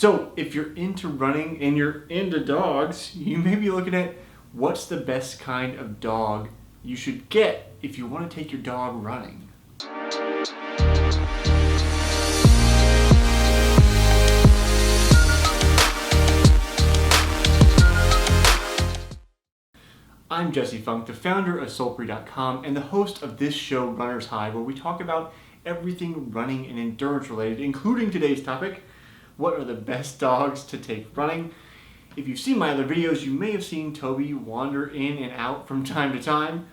So if you're into running and you're into dogs, you may be looking at what's the best kind of dog you should get if you want to take your dog running. I'm Jesse Funk, the founder of Soulfree.com and the host of this show, Runner's High, where we talk about everything running and endurance related, including today's topic, what are the best dogs to take running? If you've seen my other videos, you may have seen Toby wander in and out from time to time.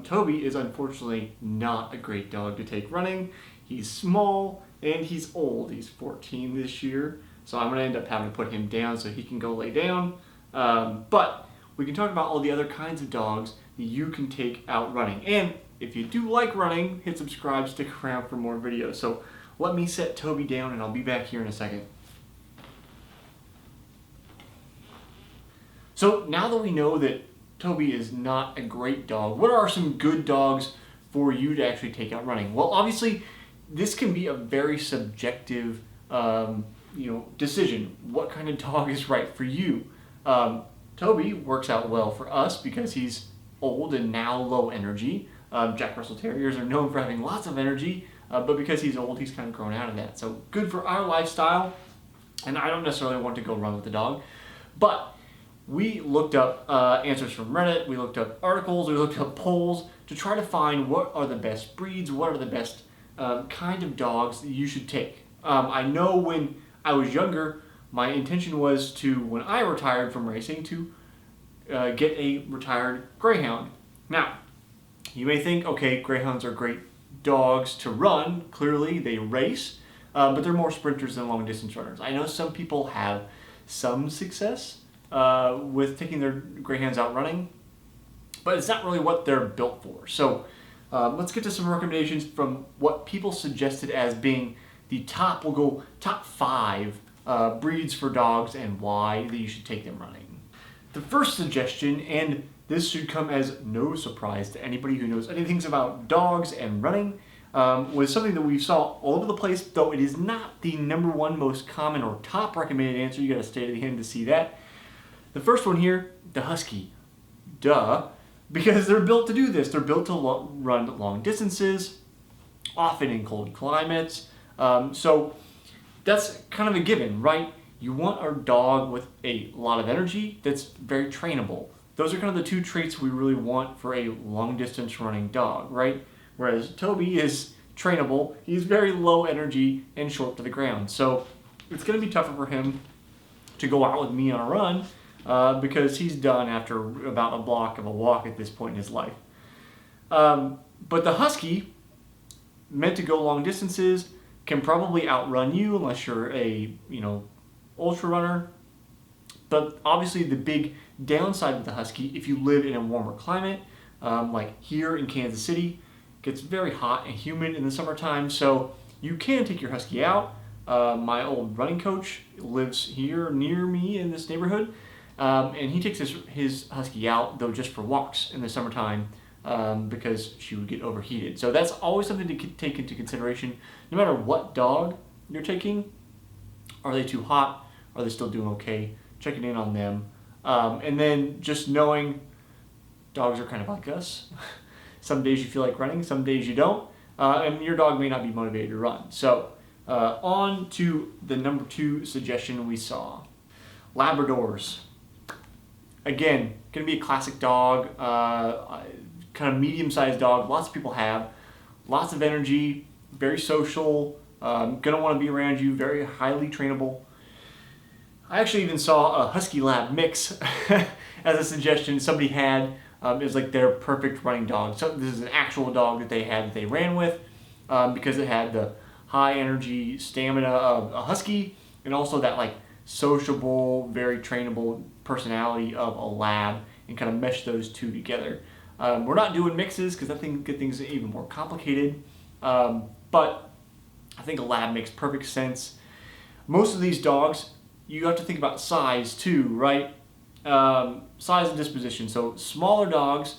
Toby is unfortunately not a great dog to take running. He's small and he's old. He's 14 this year, so I'm going to end up having to put him down so he can go lay down. But we can talk about all the other kinds of dogs that you can take out running. And if you do like running, hit subscribe, stick around for more videos. So let me set Toby down and I'll be back here in a second. So now that we know that Toby is not a great dog, what are some good dogs for you to actually take out running? Well, obviously, this can be a very subjective decision. What kind of dog is right for you? Toby works out well for us because he's old and now low energy. Jack Russell Terriers are known for having lots of energy, but because he's old, he's kind of grown out of that. So good for our lifestyle, and I don't necessarily want to go run with the dog. But we looked up answers from Reddit, we looked up articles, we looked up polls to try to find what are the best breeds, what are the best kind of dogs that you should take. I know when I was younger, my intention was to, when I retired from racing, to get a retired greyhound. Now, you may think, okay, greyhounds are great dogs to run. Clearly, they race, but they're more sprinters than long distance runners. I know some people have some success with taking their greyhounds out running, but it's not really what they're built for. So let's get to some recommendations from what people suggested as being the top. We'll go top 5 breeds for dogs and why that you should take them running. The first suggestion, and this should come as no surprise to anybody who knows anything about dogs and running, was something that we saw all over the place, though it is not the #1 most common or top recommended answer. You got to stay to the end to see that. The first one here, the Husky. Duh. Because they're built to do this. They're built to run long distances, often in cold climates. So that's kind of a given, right? You want a dog with a lot of energy that's very trainable. Those are kind of the 2 traits we really want for a long distance running dog, right? Whereas Toby is trainable, he's very low energy and short to the ground. So it's going to be tougher for him to go out with me on a run because he's done after about a block of a walk at this point in his life. But the Husky, meant to go long distances, can probably outrun you unless you're a ultra runner. But obviously the big downside of the Husky, if you live in a warmer climate, like here in Kansas City, it gets very hot and humid in the summertime, so you can take your Husky out. My old running coach lives here near me in this neighborhood, and he takes his Husky out, though just for walks in the summertime, because she would get overheated. So that's always something to take into consideration. No matter what dog you're taking, are they too hot? Are they still doing okay? Checking in on them. And then just knowing dogs are kind of like us. Some days you feel like running, some days you don't. And your dog may not be motivated to run. So on to the #2 suggestion we saw. Labradors. Again, going to be a classic dog, kind of medium-sized dog. Lots of people have. Lots of energy, very social, going to want to be around you, very highly trainable. I actually even saw a Husky Lab mix as a suggestion somebody had. It was like their perfect running dog. So this is an actual dog that they had that they ran with because it had the high energy stamina of a Husky and also that like sociable, very trainable personality of a Lab, and kind of mesh those 2 together. We're not doing mixes because I think get things even more complicated, but I think a Lab makes perfect sense. Most of these dogs, you have to think about size too, right? Size and disposition. So smaller dogs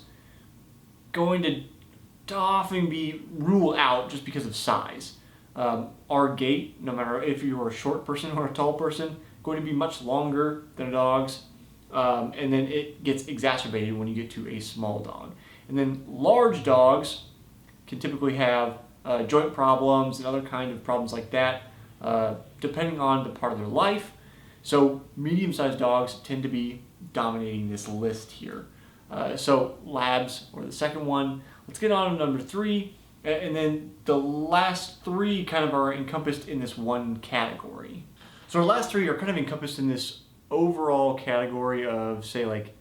going to often be ruled out just because of size. Our gait, no matter if you're a short person or a tall person, going to be much longer than a dog's. And then it gets exacerbated when you get to a small dog. And then large dogs can typically have joint problems and other kind of problems like that, depending on the part of their life. So medium-sized dogs tend to be dominating this list here. So labs or the second one. Let's get on to number 3. And then the last 3 kind of are encompassed in this one category. So our last 3 are kind of encompassed in this overall category of, say, like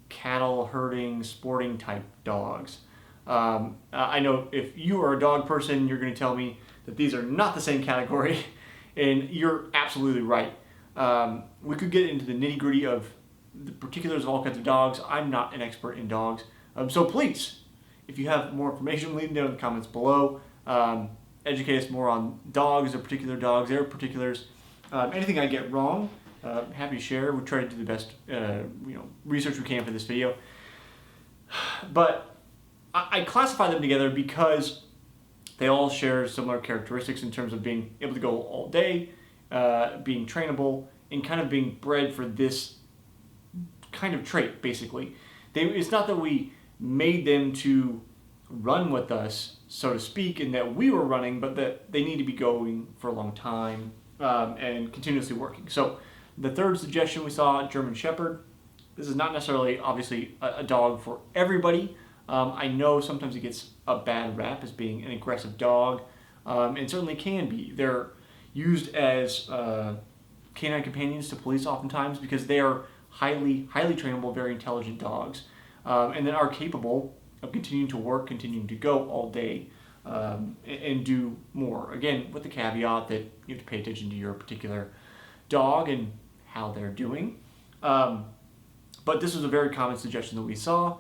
cattle herding, sporting type dogs. I know if you are a dog person, you're going to tell me that these are not the same category, and you're absolutely right. We could get into the nitty-gritty of the particulars of all kinds of dogs. I'm not an expert in dogs, so please, if you have more information, leave them down in the comments below. Educate us more on dogs, or particular dogs, their particulars. Anything I get wrong, happy to share. We try to do the best research we can for this video. But I classify them together because they all share similar characteristics in terms of being able to go all day, being trainable, and kind of being bred for this kind of trait, basically. It's not that we made them to run with us, so to speak, and that we were running, but that they need to be going for a long time and continuously working. So the third suggestion we saw, German Shepherd. This is not necessarily, obviously, a dog for everybody. I know sometimes it gets a bad rap as being an aggressive dog, and certainly can be. They're used as canine companions to police oftentimes because they are highly trainable, very intelligent dogs, and then are capable of continuing to work, continuing to go all day, and do more. Again, with the caveat that you have to pay attention to your particular dog and how they're doing. But this was a very common suggestion that we saw.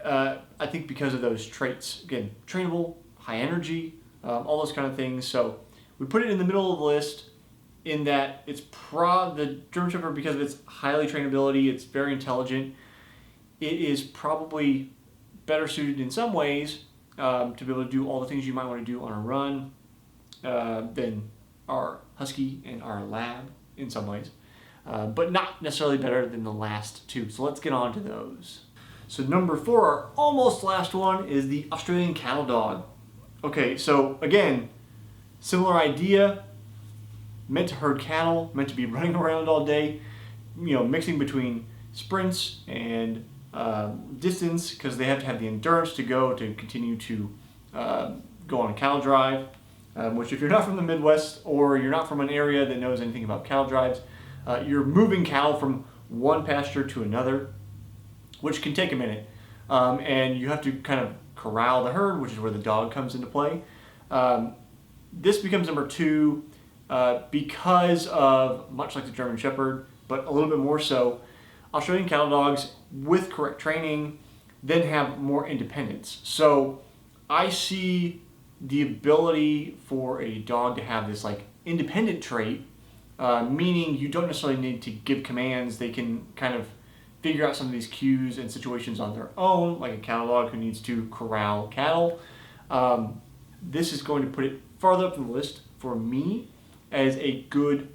I think because of those traits. Again, trainable, high energy, all those kind of things. So we put it in the middle of the list in that it's the German Shepherd, because of its highly trainability, it's very intelligent. It is probably better suited in some ways to be able to do all the things you might want to do on a run than our Husky and our Lab in some ways. But not necessarily better than the last 2. So let's get on to those. So number 4, our almost last one, is the Australian Cattle Dog. Okay, so again, similar idea, meant to herd cattle, meant to be running around all day, mixing between sprints and distance, because they have to have the endurance to continue to go on a cattle drive, which if you're not from the Midwest or you're not from an area that knows anything about cattle drives, you're moving cattle from one pasture to another, which can take a minute. And you have to kind of corral the herd, which is where the dog comes into play. This becomes number 2 because of, much like the German Shepherd, but a little bit more so, Australian cattle dogs with correct training then have more independence. So I see the ability for a dog to have this like independent trait, meaning you don't necessarily need to give commands. They can kind of figure out some of these cues and situations on their own, like a cattle dog who needs to corral cattle. This is going to put it farther up the list for me as a good,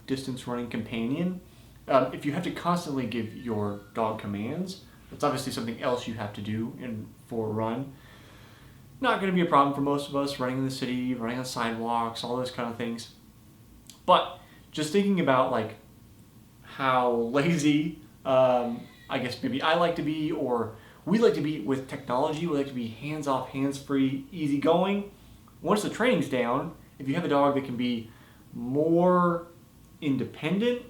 distance running companion. If you have to constantly give your dog commands, that's obviously something else you have to do for a run. Not going to be a problem for most of us running in the city, running on sidewalks, all those kind of things. But just thinking about like how lazy, I guess maybe I like to be, or we like to be with technology. We like to be hands-off, hands-free, easygoing. Once the training's down, if you have a dog that can be more independent,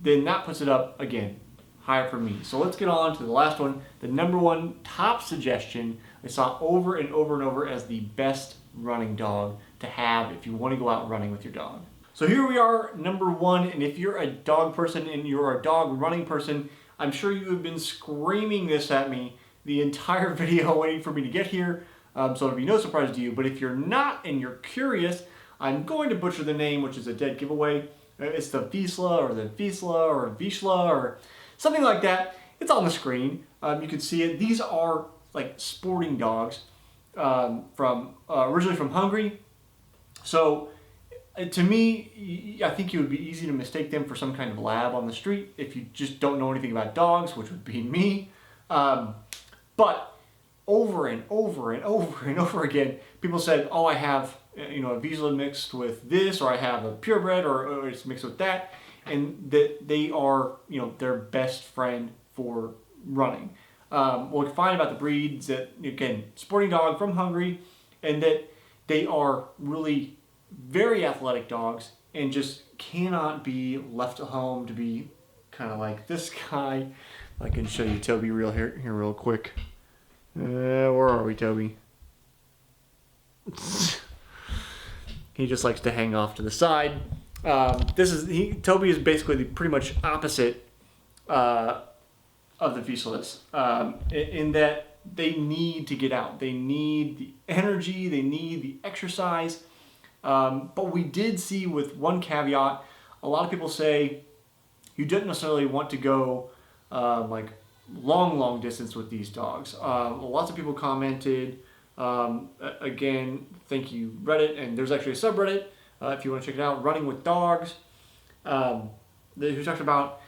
then that puts it up, again, higher for me. So let's get on to the last one, the number 1 top suggestion I saw over and over and over as the best running dog to have if you want to go out running with your dog. So here we are, number 1, and if you're a dog person and you're a dog running person, I'm sure you have been screaming this at me the entire video waiting for me to get here, so it'll be no surprise to you. But if you're not and you're curious, I'm going to butcher the name, which is a dead giveaway. It's the Wiesla or the Wiesla or Wiesla or something like that. It's on the screen. You can see it. These are like sporting dogs. from originally from Hungary. So to me, I think it would be easy to mistake them for some kind of lab on the street if you just don't know anything about dogs, which would be me. But over and over and over and over again, people said, "Oh, I have a Vizsla mixed with this, or I have a purebred, or it's mixed with that," and that they are their best friend for running. What we find about the breeds that again, sporting dog from Hungary, and that they are really very athletic dogs and just cannot be left at home to be kind of like this guy. I can show you Toby here real quick. Where are we, Toby? He just likes to hang off to the side. Toby is basically pretty much opposite of the Vizslas, in that they need to get out. They need the energy. They need the exercise. But we did see, with one caveat, a lot of people say you didn't necessarily want to go like long distance with these dogs. Lots of people commented. Again, thank you, Reddit, and there's actually a subreddit if you want to check it out, Running with Dogs, who talked about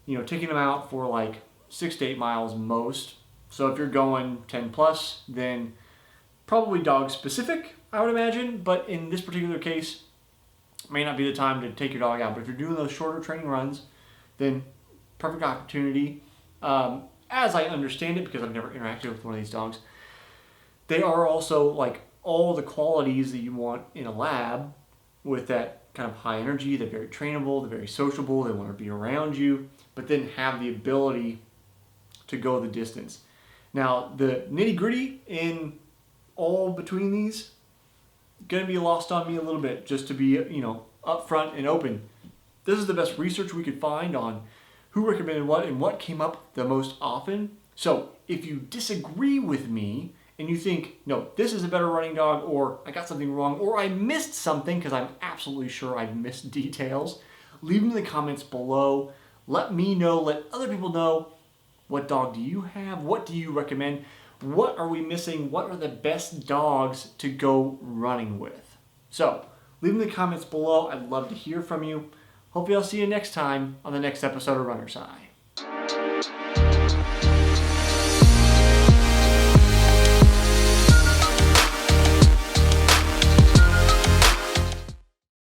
taking them out for like 6 to 8 miles most. So if you're going 10 plus, then probably dog specific, I would imagine. But in this particular case, may not be the time to take your dog out. But if you're doing those shorter training runs, then perfect opportunity. As I understand it, because I've never interacted with one of these dogs, they are also like all the qualities that you want in a lab, with that kind of high energy. They're very trainable, they're very sociable, they want to be around you, but then have the ability to go the distance. Now, the nitty gritty in all between these, going to be lost on me a little bit, just to be upfront and open. This is the best research we could find on who recommended what and what came up the most often. So if you disagree with me and you think, no, this is a better running dog, or I got something wrong, or I missed something, because I'm absolutely sure I've missed details, leave them in the comments below. Let me know, let other people know, what dog do you have? What do you recommend? What are we missing? What are the best dogs to go running with? So leave them in the comments below. I'd love to hear from you. Hopefully I'll see you next time on the next episode of Runner's High.